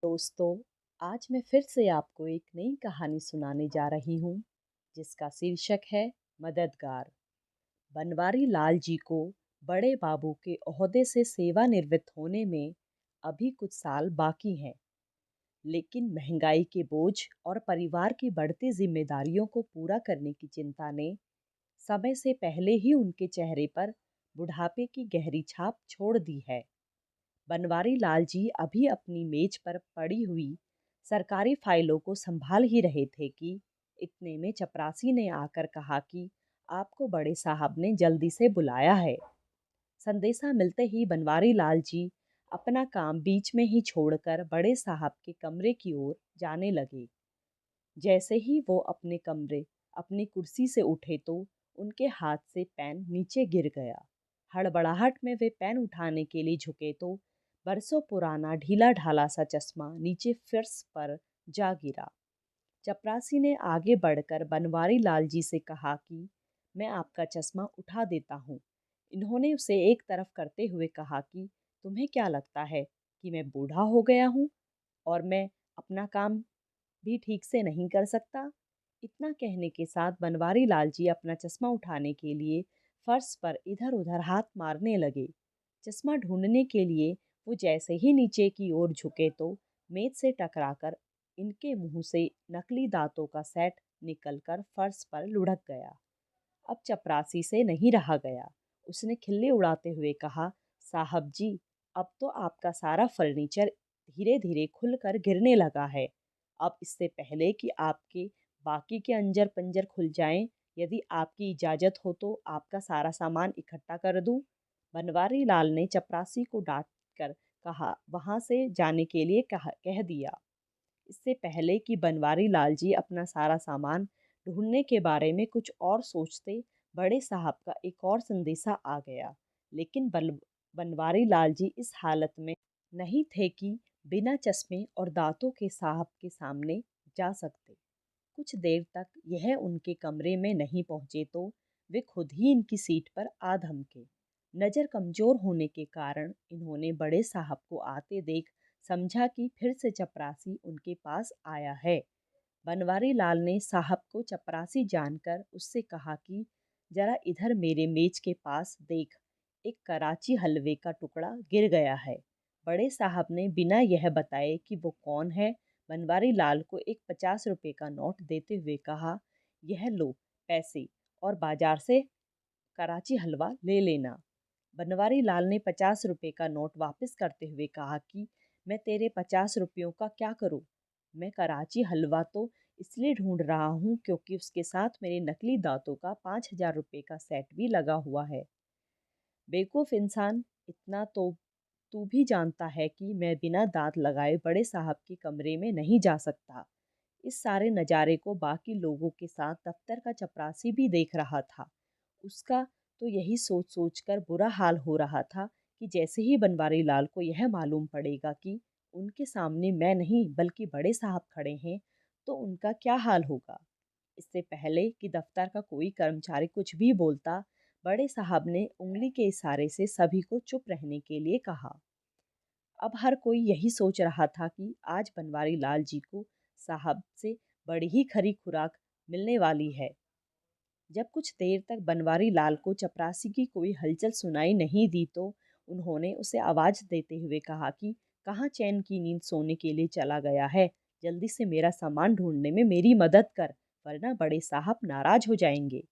दोस्तों, आज मैं फिर से आपको एक नई कहानी सुनाने जा रही हूँ जिसका शीर्षक है मददगार। बनवारी लाल जी को बड़े बाबू के ओहदे से सेवानिवृत्त होने में अभी कुछ साल बाकी हैं, लेकिन महंगाई के बोझ और परिवार की बढ़ती जिम्मेदारियों को पूरा करने की चिंता ने समय से पहले ही उनके चेहरे पर बुढ़ापे की गहरी छाप छोड़ दी है। बनवारी लाल जी अभी अपनी मेज पर पड़ी हुई सरकारी फाइलों को संभाल ही रहे थे कि इतने में चपरासी ने आकर कहा कि आपको बड़े साहब ने जल्दी से बुलाया है। संदेशा मिलते ही बनवारी लाल जी अपना काम बीच में ही छोड़कर बड़े साहब के कमरे की ओर जाने लगे। जैसे ही वो अपनी कुर्सी से उठे तो उनके हाथ से पेन नीचे गिर गया। हड़बड़ाहट में वे पेन उठाने के लिए झुके तो बरसों पुराना ढीला ढाला सा चश्मा नीचे फर्श पर जा गिरा। चपरासी ने आगे बढ़कर बनवारी लाल जी से कहा कि मैं आपका चश्मा उठा देता हूँ। इन्होंने उसे एक तरफ करते हुए कहा कि तुम्हें क्या लगता है कि मैं बूढ़ा हो गया हूँ और मैं अपना काम भी ठीक से नहीं कर सकता? इतना कहने के साथ बनवारी लाल जी अपना चश्मा उठाने के लिए फर्श पर इधर उधर हाथ मारने लगे। चश्मा ढूंढने के लिए वो जैसे ही नीचे की ओर झुके तो मेज से टकराकर इनके मुंह से नकली दांतों का सेट निकलकर फर्श पर लुढ़क गया। अब चपरासी से नहीं रहा गया। उसने खिल्ली उड़ाते हुए कहा, साहब जी, अब तो आपका सारा फर्नीचर धीरे धीरे खुलकर गिरने लगा है। अब इससे पहले कि आपके बाकी के अंजर पंजर खुल जाएं, यदि आपकी इजाजत हो तो आपका सारा सामान इकट्ठा कर दूं। बनवारी लाल ने चपरासी को डांट कर कहा, वहां से जाने के लिए कह दिया। इससे पहले कि बनवारी लाल जी अपना सारा सामान ढूंढने के बारे में कुछ और सोचते, बड़े साहब का एक और संदेशा आ गया। लेकिन बनवारी लाल जी इस हालत में नहीं थे कि बिना चश्मे और दांतों के साहब के सामने जा सकते। कुछ देर तक यह उनके कमरे में नहीं पहुंचे तो वे खुद ही इनकी सीट पर आ धमके। नजर कमजोर होने के कारण इन्होंने बड़े साहब को आते देख समझा कि फिर से चपरासी उनके पास आया है। बनवारी लाल ने साहब को चपरासी जानकर उससे कहा कि जरा इधर मेरे मेज के पास देख, एक कराची हलवे का टुकड़ा गिर गया है। बड़े साहब ने बिना यह बताए कि वो कौन है बनवारी लाल को एक 50 रुपए का नोट देते हुए कहा, यह लो पैसे और बाजार से कराची हलवा ले लेना। बनवारी लाल ने 50 रुपए का नोट वापस करते हुए कहा कि मैं तेरे 50 रुपयों का क्या करूं? मैं कराची हलवा तो इसलिए ढूंढ रहा हूं क्योंकि उसके साथ मेरे नकली दांतों का 5,000 रुपए का सेट भी लगा हुआ है। बेवकूफ इंसान, इतना तो तू भी जानता है कि मैं बिना दांत लगाए बड़े साहब के कमरे में नहीं जा सकता। इस सारे नज़ारे को बाकी लोगों के साथ दफ्तर का चपरासी भी देख रहा था। उसका तो यही सोच सोच कर बुरा हाल हो रहा था कि जैसे ही बनवारी लाल को यह मालूम पड़ेगा कि उनके सामने मैं नहीं बल्कि बड़े साहब खड़े हैं, तो उनका क्या हाल होगा। इससे पहले कि दफ्तर का कोई कर्मचारी कुछ भी बोलता, बड़े साहब ने उंगली के इशारे से सभी को चुप रहने के लिए कहा। अब हर कोई यही सोच रहा था कि आज बनवारी लाल जी को साहब से बड़ी ही खरी खुराक मिलने वाली है। जब कुछ देर तक बनवारी लाल को चपरासी की कोई हलचल सुनाई नहीं दी तो उन्होंने उसे आवाज देते हुए कहा कि कहाँ चैन की नींद सोने के लिए चला गया है। जल्दी से मेरा सामान ढूंढने में मेरी मदद कर, वरना बड़े साहब नाराज हो जाएंगे।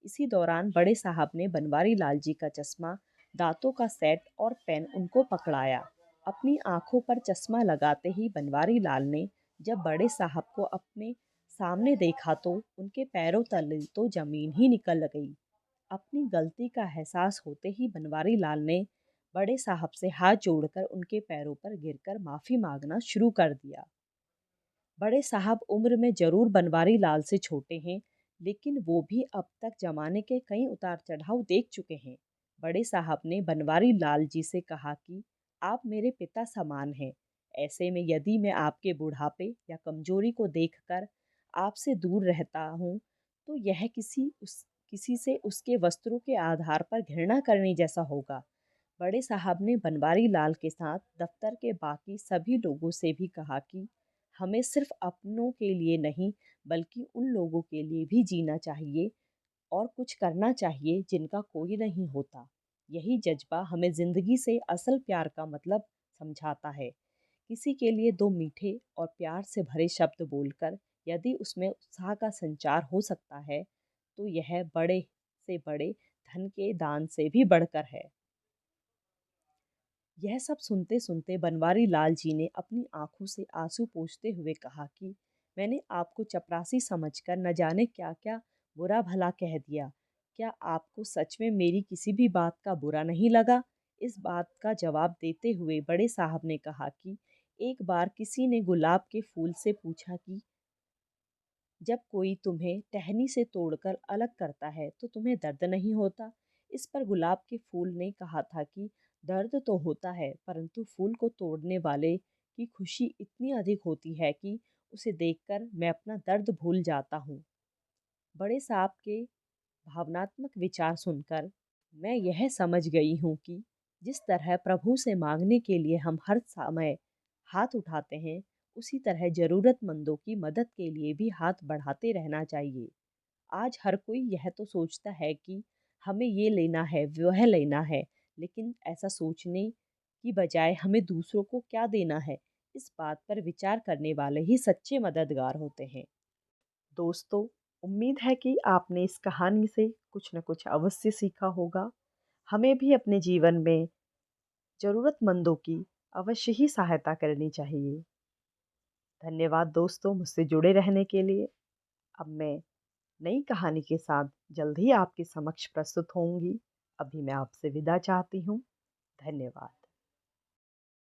इसी दौरान बड़े साहब ने बनवारी लाल जी का चश्मा, दांतों का सेट और पेन उनको पकड़ाया। अपनी आंखों पर चश्मा लगाते ही बनवारी लाल ने जब बड़े साहब को अपने सामने देखा तो उनके पैरों तले तो जमीन ही निकल गई। अपनी गलती का एहसास होते ही बनवारी लाल ने बड़े साहब से हाथ जोड़कर उनके पैरों पर गिरकर माफी मांगना शुरू कर दिया। बड़े साहब उम्र में जरूर बनवारी लाल से छोटे हैं, लेकिन वो भी अब तक जमाने के कई उतार चढ़ाव देख चुके हैं। बड़े साहब ने बनवारी लाल जी से कहा कि आप मेरे पिता समान हैं। ऐसे में यदि मैं आपके बुढ़ापे या कमजोरी को देखकर आपसे दूर रहता हूँ, तो यह किसी से उसके वस्त्रों के आधार पर घृणा करने जैसा होगा। बड़े साहब ने बनवारी लाल के साथ दफ्तर के बाकी सभी लोगों से भी कहा कि हमें सिर्फ अपनों के लिए नहीं बल्कि उन लोगों के लिए भी जीना चाहिए और कुछ करना चाहिए जिनका कोई नहीं होता। यही जज्बा हमें जिंदगी से असल प्यार का मतलब समझाता है। किसी के लिए दो मीठे और प्यार से भरे शब्द बोलकर यदि उसमें उत्साह का संचार हो सकता है तो यह बड़े से बड़े धन के दान से भी बढ़कर है। यह सब सुनते सुनते बनवारी लाल जी ने अपनी आंखों से आंसू पोंछते हुए कहा कि मैंने आपको चपरासी समझकर न जाने क्या क्या बुरा भला कह दिया। क्या आपको सच में मेरी किसी भी बात का बुरा नहीं लगा? इस बात का जवाब देते हुए बड़े साहब ने कहा कि एक बार किसी ने गुलाब के फूल से पूछा कि जब कोई तुम्हें टहनी से तोड़कर अलग करता है तो तुम्हें दर्द नहीं होता? इस पर गुलाब के फूल ने कहा था कि दर्द तो होता है परंतु फूल को तोड़ने वाले की खुशी इतनी अधिक होती है कि उसे देखकर मैं अपना दर्द भूल जाता हूँ। बड़े साहब के भावनात्मक विचार सुनकर मैं यह समझ गई हूँ कि जिस तरह प्रभु से मांगने के लिए हम हर समय हाथ उठाते हैं, उसी तरह जरूरतमंदों की मदद के लिए भी हाथ बढ़ाते रहना चाहिए। आज हर कोई यह तो सोचता है कि हमें ये लेना है, वह लेना है, लेकिन ऐसा सोचने की बजाय हमें दूसरों को क्या देना है, इस बात पर विचार करने वाले ही सच्चे मददगार होते हैं। दोस्तों, उम्मीद है कि आपने इस कहानी से कुछ न कुछ अवश्य सीखा होगा। हमें भी अपने जीवन में ज़रूरतमंदों की अवश्य ही सहायता करनी चाहिए। धन्यवाद दोस्तों मुझसे जुड़े रहने के लिए। अब मैं नई कहानी के साथ जल्द ही आपके समक्ष प्रस्तुत होंगी। अभी मैं आपसे विदा चाहती हूँ। धन्यवाद।